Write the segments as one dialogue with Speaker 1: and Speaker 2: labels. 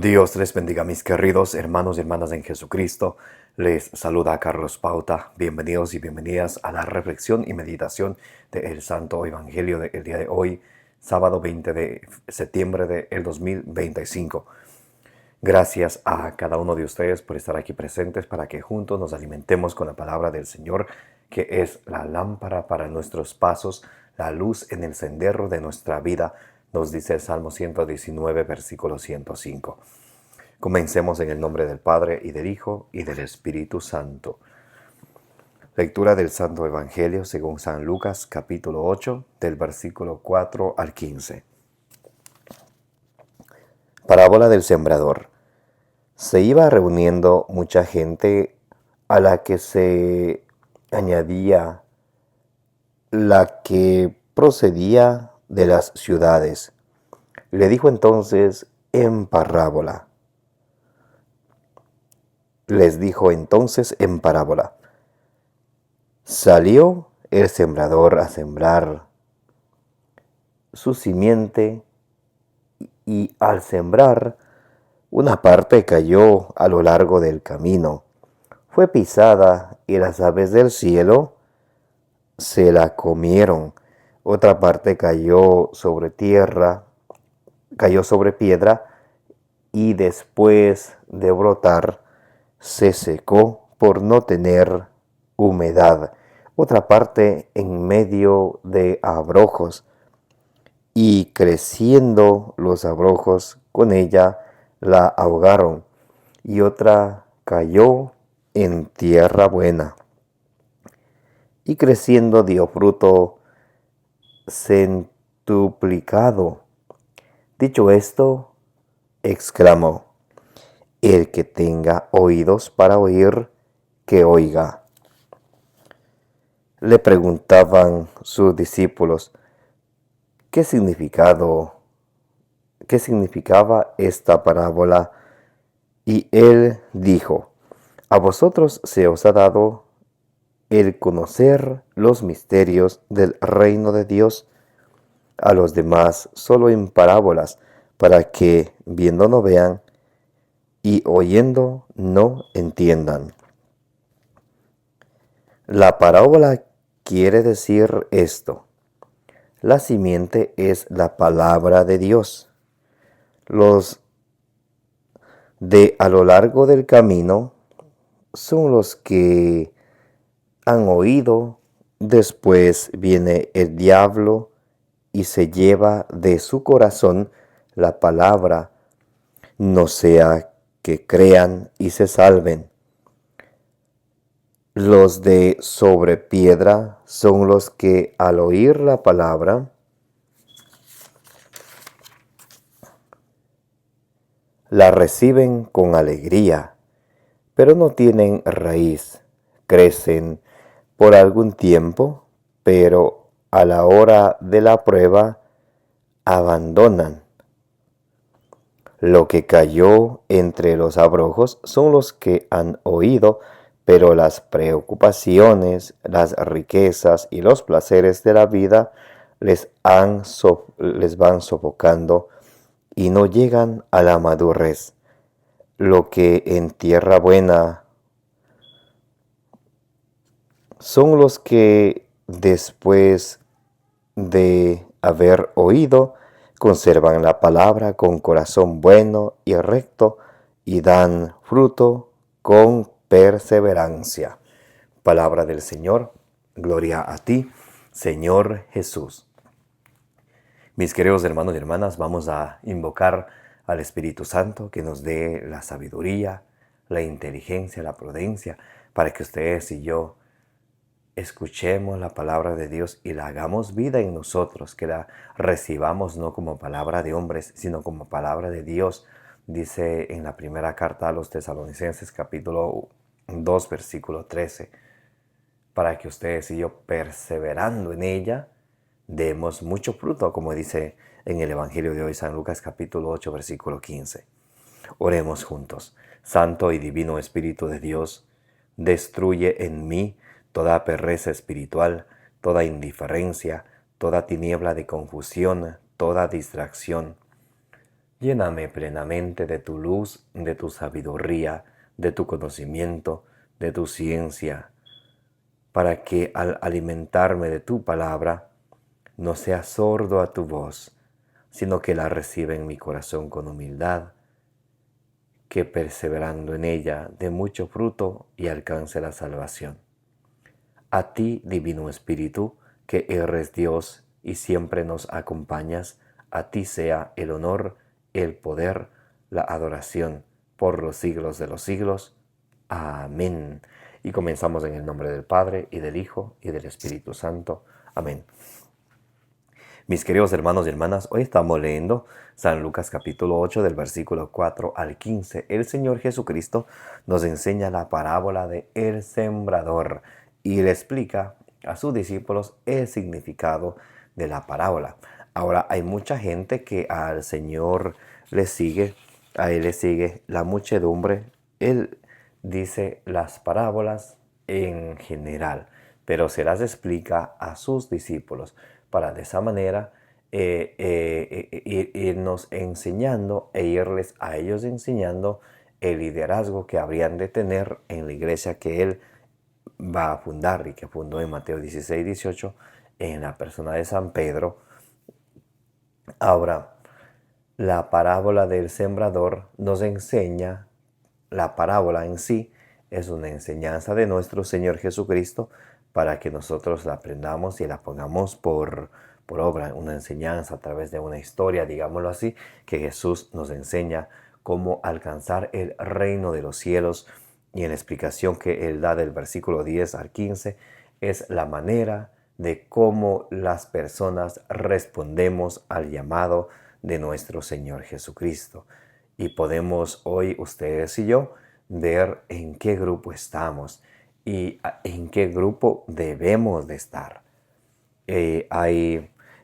Speaker 1: Dios les bendiga, mis queridos hermanos y hermanas en Jesucristo. Les saluda Carlos Pauta. Bienvenidos y bienvenidas a la reflexión y meditación del Santo Evangelio del día de hoy, sábado 20 de septiembre del 2025. Gracias a cada uno de ustedes por estar aquí presentes para que juntos nos alimentemos con la palabra del Señor, que es la lámpara para nuestros pasos, la luz en el sendero de nuestra vida, nos dice el Salmo 119, versículo 105. Comencemos en el nombre del Padre, y del Hijo, y del Espíritu Santo. Lectura del Santo Evangelio según San Lucas, capítulo 8, del versículo 4 al 15. Parábola del sembrador. Se iba reuniendo mucha gente, a la que se añadía la que procedía de las ciudades. Le dijo entonces en parábola. Les dijo entonces en parábola: salió el sembrador a sembrar su simiente, y al sembrar, una parte cayó a lo largo del camino, fue pisada, y las aves del cielo se la comieron. Otra parte cayó sobre piedra, y después de brotar, se secó por no tener humedad. Otra parte en medio de abrojos, y creciendo los abrojos con ella, la ahogaron. Y otra cayó en tierra buena, y creciendo dio fruto centuplicado. Dicho esto, exclamó: el que tenga oídos para oír, que oiga. Le preguntaban sus discípulos qué significaba esta parábola, y él dijo: a vosotros se os ha dado el conocer los misterios del reino de Dios, a los demás solo en parábolas, para que viendo no vean, y oyendo no entiendan. La parábola quiere decir esto: la simiente es la palabra de Dios. Los de a lo largo del camino son los que han oído. Después viene el diablo y se lleva de su corazón la palabra, no sea que crean y se salven. Los de sobre piedra son los que al oír la palabra la reciben con alegría, pero no tienen raíz. Crecen por algún tiempo, pero a la hora de la prueba abandonan. Lo que cayó entre los abrojos son los que han oído, pero las preocupaciones, las riquezas y los placeres de la vida les van sofocando y no llegan a la madurez. Lo que en tierra buena son los que, después de haber oído, conservan la palabra con corazón bueno y recto, y dan fruto con perseverancia. Palabra del Señor. Gloria a ti, Señor Jesús. Mis queridos hermanos y hermanas, vamos a invocar al Espíritu Santo que nos dé la sabiduría, la inteligencia, la prudencia, para que ustedes y yo escuchemos la palabra de Dios y la hagamos vida en nosotros, que la recibamos no como palabra de hombres, sino como palabra de Dios. Dice en la primera carta a los Tesalonicenses, capítulo 2, versículo 13, para que ustedes y yo, perseverando en ella, demos mucho fruto, como dice en el Evangelio de hoy, San Lucas, capítulo 8, versículo 15. Oremos juntos. Santo y divino Espíritu de Dios, destruye en mí toda pereza espiritual, toda indiferencia, toda tiniebla de confusión, toda distracción. Lléname plenamente de tu luz, de tu sabiduría, de tu conocimiento, de tu ciencia, para que al alimentarme de tu palabra no sea sordo a tu voz, sino que la reciba en mi corazón con humildad, que perseverando en ella dé mucho fruto y alcance la salvación. A ti, Divino Espíritu, que eres Dios y siempre nos acompañas, a ti sea el honor, el poder, la adoración por los siglos de los siglos. Amén. Y comenzamos en el nombre del Padre, y del Hijo, y del Espíritu Santo. Amén. Mis queridos hermanos y hermanas, hoy estamos leyendo San Lucas capítulo 8 del versículo 4 al 15. El Señor Jesucristo nos enseña la parábola de el sembrador y le explica a sus discípulos el significado de la parábola. Ahora hay mucha gente que al Señor le sigue, a Él le sigue la muchedumbre. Él dice las parábolas en general, pero se las explica a sus discípulos para de esa manera irnos enseñando e irles a ellos enseñando el liderazgo que habrían de tener en la iglesia que Él va a fundar y que fundó en Mateo 16, 18 en la persona de San Pedro. Ahora, la parábola del sembrador nos enseña, la parábola en sí es una enseñanza de nuestro Señor Jesucristo para que nosotros la aprendamos y la pongamos por obra, una enseñanza a través de una historia, digámoslo así, que Jesús nos enseña cómo alcanzar el reino de los cielos, y en la explicación que Él da del versículo 10 al 15 es la manera de cómo las personas respondemos al llamado de nuestro Señor Jesucristo. Y podemos hoy, ustedes y yo, ver en qué grupo estamos y en qué grupo debemos de estar.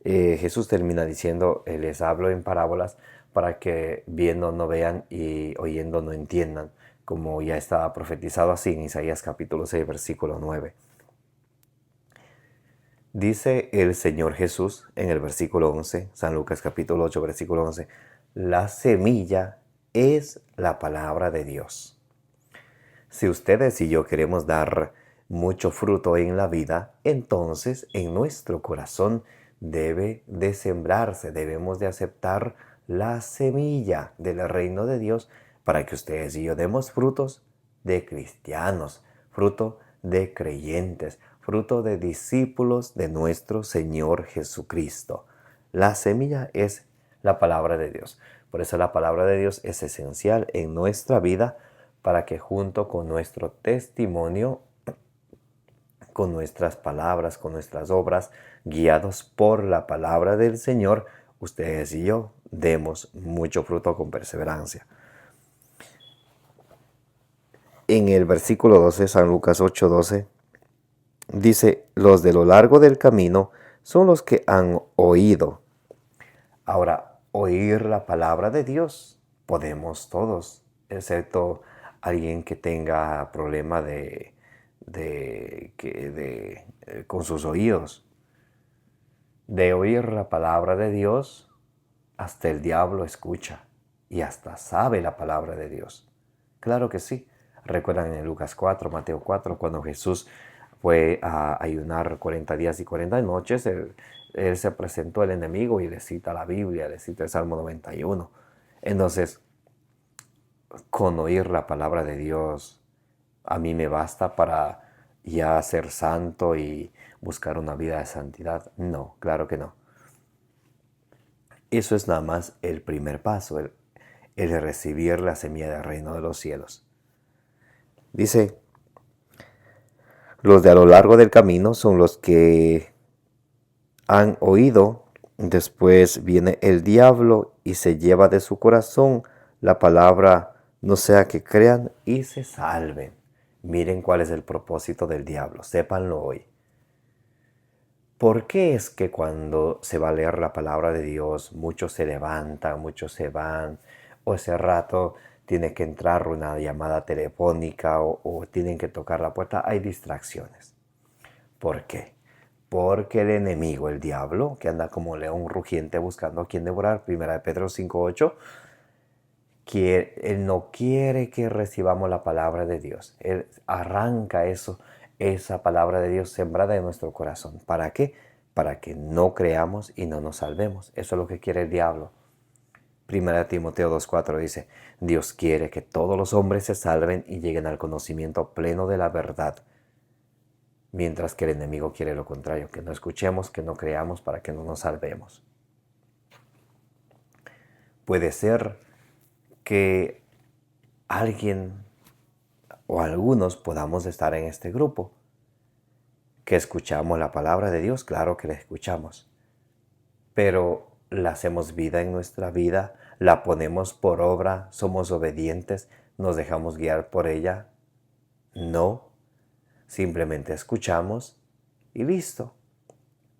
Speaker 1: Jesús termina diciendo, les hablo en parábolas para que viendo no vean y oyendo no entiendan, como ya estaba profetizado así en Isaías capítulo 6, versículo 9. Dice el Señor Jesús en el versículo 11, San Lucas capítulo 8, versículo 11, la semilla es la palabra de Dios. Si ustedes y yo queremos dar mucho fruto en la vida, entonces en nuestro corazón debe de sembrarse, debemos de aceptar la semilla del reino de Dios para que ustedes y yo demos frutos de cristianos, fruto de creyentes, fruto de discípulos de nuestro Señor Jesucristo. La semilla es la palabra de Dios. Por eso la palabra de Dios es esencial en nuestra vida para que junto con nuestro testimonio, con nuestras palabras, con nuestras obras, guiados por la palabra del Señor, ustedes y yo demos mucho fruto con perseverancia. En el versículo 12, San Lucas 8:12, dice, los de lo largo del camino son los que han oído. Ahora, oír la palabra de Dios podemos todos, excepto alguien que tenga problema con sus oídos. De oír la palabra de Dios, hasta el diablo escucha y hasta sabe la palabra de Dios. Claro que sí. Recuerdan en Lucas 4, Mateo 4, cuando Jesús fue a ayunar 40 días y 40 noches, él se presentó al enemigo y le cita la Biblia, le cita el Salmo 91. Entonces, con oír la palabra de Dios, a mí me basta para ya ser santo y buscar una vida de santidad. No, claro que no. Eso es nada más el primer paso, el de recibir la semilla del reino de los cielos. Dice, los de a lo largo del camino son los que han oído, después viene el diablo y se lleva de su corazón la palabra, no sea que crean y se salven. Miren cuál es el propósito del diablo, sépanlo hoy. ¿Por qué es que cuando se va a leer la palabra de Dios, muchos se levantan, muchos se van, o ese rato tiene que entrar una llamada telefónica o tienen que tocar la puerta? Hay distracciones. ¿Por qué? Porque el enemigo, el diablo, que anda como león rugiente buscando a quien devorar, 1 Pedro 5:8, él no quiere que recibamos la palabra de Dios. Él arranca esa palabra de Dios sembrada en nuestro corazón. ¿Para qué? Para que no creamos y no nos salvemos. Eso es lo que quiere el diablo. 1 Timoteo 2:4 dice, Dios quiere que todos los hombres se salven y lleguen al conocimiento pleno de la verdad. Mientras que el enemigo quiere lo contrario, que no escuchemos, que no creamos para que no nos salvemos. Puede ser que alguien o algunos podamos estar en este grupo, que escuchamos la palabra de Dios, claro que la escuchamos, pero la hacemos vida en nuestra vida, la ponemos por obra, somos obedientes, nos dejamos guiar por ella. No, simplemente escuchamos y listo.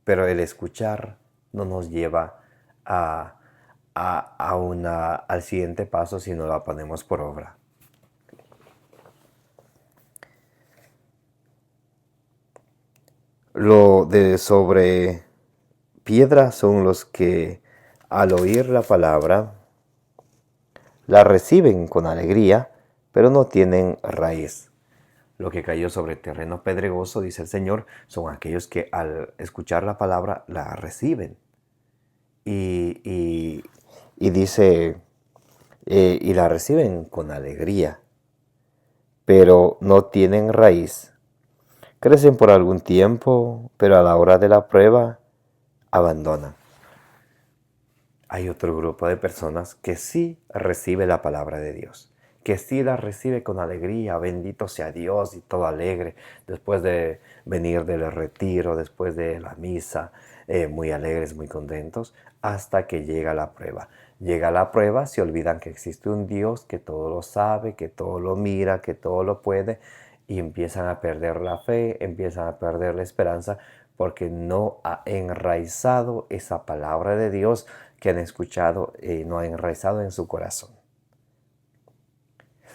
Speaker 1: Pero el escuchar no nos lleva al siguiente paso si no la ponemos por obra. Lo de sobre piedra son los que al oír la palabra la reciben con alegría, pero no tienen raíz. Lo que cayó sobre terreno pedregoso, dice el Señor, son aquellos que al escuchar la palabra la reciben. Y dice, y la reciben con alegría, pero no tienen raíz. Crecen por algún tiempo, pero a la hora de la prueba abandonan. Hay otro grupo de personas que sí recibe la palabra de Dios, que sí la recibe con alegría, bendito sea Dios, y todo alegre, después de venir del retiro, después de la misa, muy alegres, muy contentos, hasta que llega la prueba. Llega la prueba, se olvidan que existe un Dios que todo lo sabe, que todo lo mira, que todo lo puede, y empiezan a perder la fe, empiezan a perder la esperanza, porque no ha enraizado esa palabra de Dios que han escuchado, no ha enraizado en su corazón.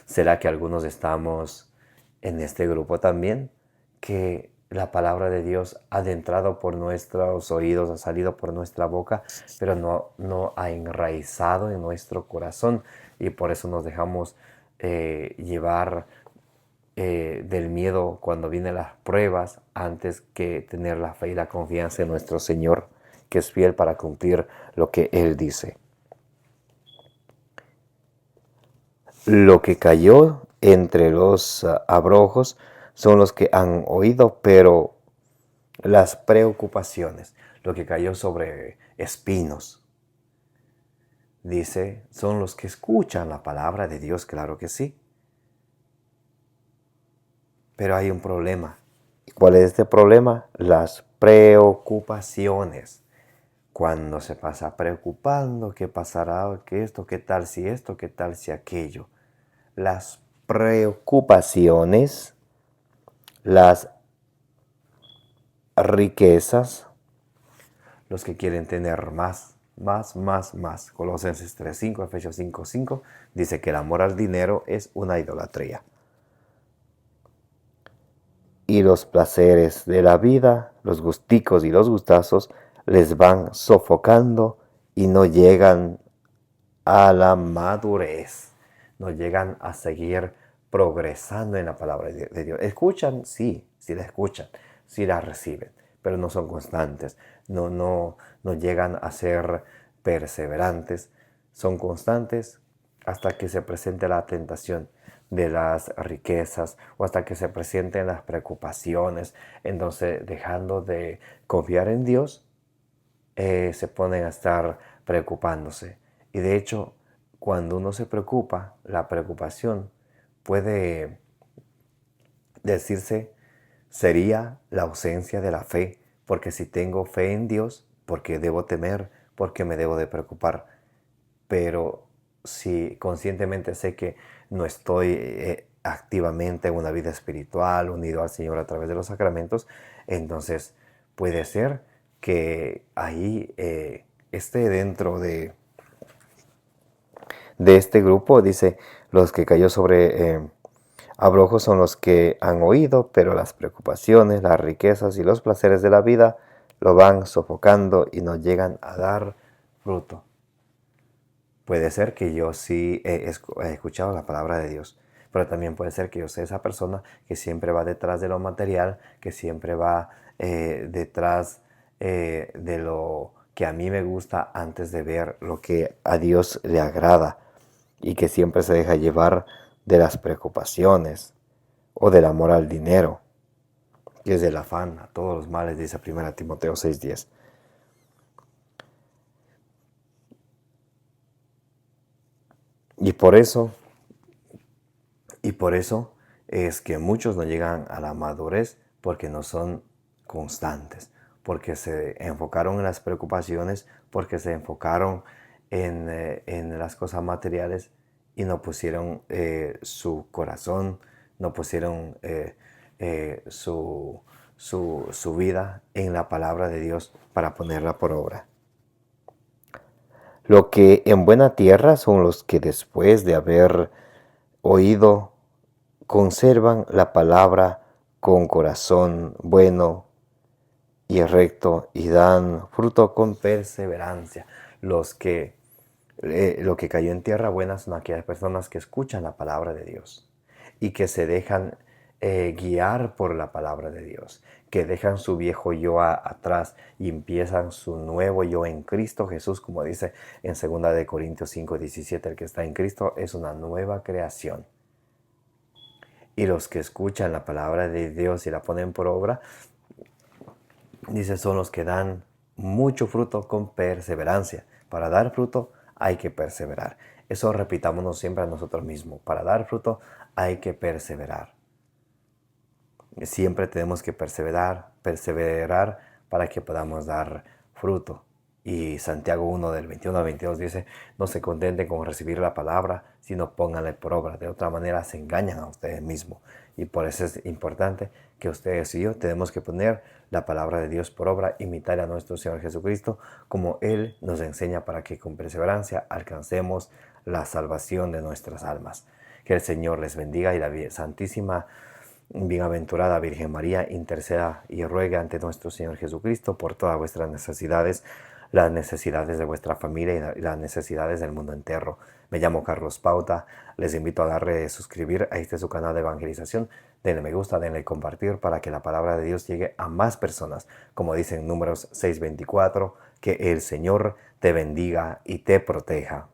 Speaker 1: ¿Será que algunos estamos en este grupo también? Que la palabra de Dios ha entrado por nuestros oídos, ha salido por nuestra boca, pero no ha enraizado en nuestro corazón, y por eso nos dejamos llevar del miedo cuando vienen las pruebas, antes que tener la fe y la confianza en nuestro Señor, que es fiel para cumplir lo que Él dice. Lo que cayó entre los abrojos son los que han oído, pero las preocupaciones, lo que cayó sobre espinos, dice, son los que escuchan la palabra de Dios, claro que sí. Pero hay un problema. ¿Cuál es este problema? Las preocupaciones. Cuando se pasa preocupando, ¿qué pasará? ¿Qué esto? ¿Qué tal si esto? ¿Qué tal si aquello? Las preocupaciones, las riquezas, los que quieren tener más. Colosenses 3:5, Efesios 5:5 dice que el amor al dinero es una idolatría. Y los placeres de la vida, los gusticos y los gustazos, les van sofocando y no llegan a la madurez, no llegan a seguir progresando en la palabra de Dios. Escuchan, sí la escuchan, sí la reciben, pero no son constantes, no llegan a ser perseverantes, son constantes hasta que se presente la tentación de las riquezas o hasta que se presenten las preocupaciones. Entonces, dejando de confiar en Dios, se ponen a estar preocupándose. Y de hecho, cuando uno se preocupa, la preocupación puede decirse sería la ausencia de la fe, porque si tengo fe en Dios, ¿por qué debo temer? ¿Por qué me debo de preocupar? Pero si conscientemente sé que no estoy activamente en una vida espiritual, unido al Señor a través de los sacramentos, entonces puede ser que ahí esté dentro de este grupo, dice, los que cayó sobre Abrojos son los que han oído, pero las preocupaciones, las riquezas y los placeres de la vida lo van sofocando y no llegan a dar fruto. Puede ser que yo sí he escuchado la palabra de Dios, pero también puede ser que yo sea esa persona que siempre va detrás de lo material, que siempre va detrás de lo que a mí me gusta antes de ver lo que a Dios le agrada, y que siempre se deja llevar de las preocupaciones o del amor al dinero, que es del afán a todos los males, dice 1 Timoteo 6:10. Y por eso es que muchos no llegan a la madurez, porque no son constantes, porque se enfocaron en las preocupaciones, porque se enfocaron en las cosas materiales y no pusieron su corazón, no pusieron su vida en la palabra de Dios para ponerla por obra. Lo que en buena tierra son los que, después de haber oído, conservan la palabra con corazón bueno y recto, y dan fruto con perseverancia. Lo que cayó en tierra buena son aquellas personas que escuchan la palabra de Dios y que se dejan guiar por la palabra de Dios, que dejan su viejo yo atrás y empiezan su nuevo yo en Cristo Jesús, como dice en 2 Corintios 5:17, el que está en Cristo es una nueva creación. Y los que escuchan la palabra de Dios y la ponen por obra, dice, son los que dan mucho fruto con perseverancia. Para dar fruto hay que perseverar. Eso repitámonos siempre a nosotros mismos. Para dar fruto hay que perseverar. Siempre tenemos que perseverar para que podamos dar fruto. Y Santiago 1 del 21 al 22 dice, no se contenten con recibir la palabra, sino pónganla por obra. De otra manera se engañan a ustedes mismos. Y por eso es importante que ustedes y yo tenemos que poner la palabra de Dios por obra, imitar a nuestro Señor Jesucristo como Él nos enseña, para que con perseverancia alcancemos la salvación de nuestras almas. Que el Señor les bendiga y la Santísima Bienaventurada Virgen María interceda y ruegue ante nuestro Señor Jesucristo por todas vuestras necesidades, las necesidades de vuestra familia y las necesidades del mundo entero. Me llamo Carlos Pauta, les invito a darle suscribir a su canal de evangelización, denle me gusta, denle compartir para que la palabra de Dios llegue a más personas, como dicen Números 6:24, que el Señor te bendiga y te proteja.